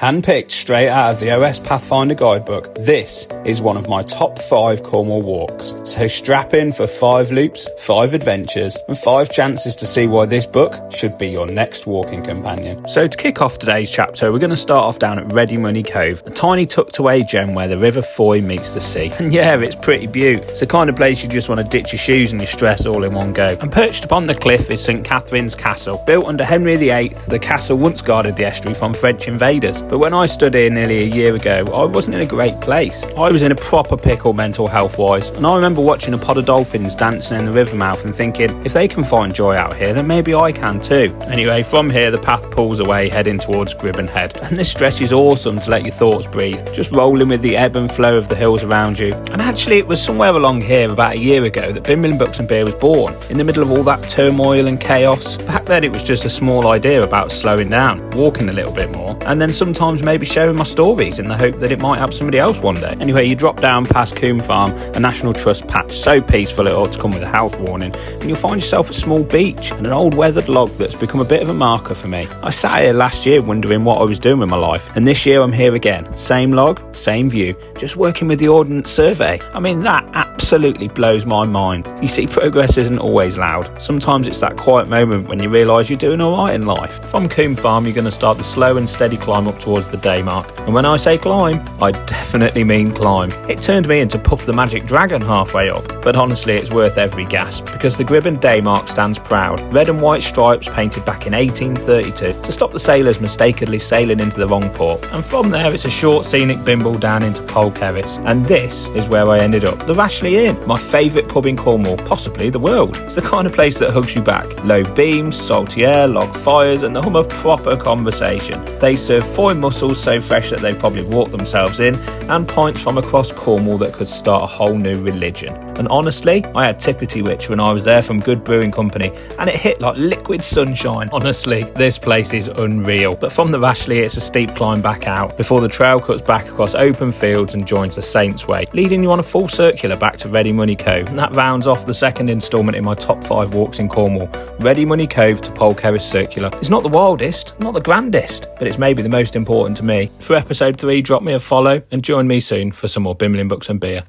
Handpicked straight out of the OS Pathfinder guidebook, this is one of my top 5 Cornwall walks. So strap in for 5 loops, 5 adventures, and 5 chances to see why this book should be your next walking companion. So to kick off today's chapter, we're going to start off down at Readymoney Cove, a tiny tucked away gem where the River Foy meets the sea. And yeah, it's pretty beaut. It's the kind of place you just want to ditch your shoes and your stress all in one go. And perched upon the cliff is St Catherine's Castle. Built under Henry VIII, the castle once guarded the estuary from French invaders. But when I stood here nearly a year ago, I wasn't in a great place. I was in a proper pickle mental health wise, and I remember watching a pod of dolphins dancing in the river mouth and thinking, if they can find joy out here, then maybe I can too. Anyway, from here the path pulls away heading towards Gribbin Head, and this stretch is awesome to let your thoughts breathe, just rolling with the ebb and flow of the hills around you. And actually it was somewhere along here about a year ago that Bimbling Books Beer was born, in the middle of all that turmoil and chaos. Back then it was just a small idea about slowing down, walking a little bit more, and then sometimes maybe sharing my stories in the hope that it might help somebody else one day. Anyway, you drop down past Coombe Farm, a National Trust patch so peaceful it ought to come with a health warning, and you'll find yourself a small beach and an old weathered log that's become a bit of a marker for me. I sat here last year wondering what I was doing with my life, and this year I'm here again. Same log, same view, just working with the Ordnance Survey. I mean, that absolutely blows my mind. You see, progress isn't always loud. Sometimes it's that quiet moment when you realise you're doing alright in life. From Coombe Farm you're going to start the slow and steady climb up towards the daymark. And when I say climb, I definitely mean climb. It turned me into Puff the Magic Dragon halfway up, but honestly it's worth every gasp, because the Gribbin daymark stands proud, red and white stripes painted back in 1832 to stop the sailors mistakenly sailing into the wrong port. And from there it's a short scenic bimble down into Polkerris, and this is where I ended up, the Rashley Inn, my favourite pub in Cornwall, possibly the world. It's the kind of place that hugs you back. Low beams, salty air, log fires, and the hum of proper conversation. They serve foy mussels so fresh that they've probably walked themselves in, and pints from across Cornwall that could start a whole new religion. And honestly, I had Tippity Witch when I was there from Good Brewing Company, and it hit like liquid sunshine. Honestly, this place is unreal. But from the Rashley, it's a steep climb back out, before the trail cuts back across open fields and joins the Saints Way, leading you on a full circular back to Readymoney Cove. And that rounds off the second instalment in my top 5 walks in Cornwall. Readymoney Cove to Polkerris Circular. It's not the wildest, not the grandest, but it's maybe the most important to me. For episode 3, drop me a follow and join me soon for some more Bimbling Books and Beer.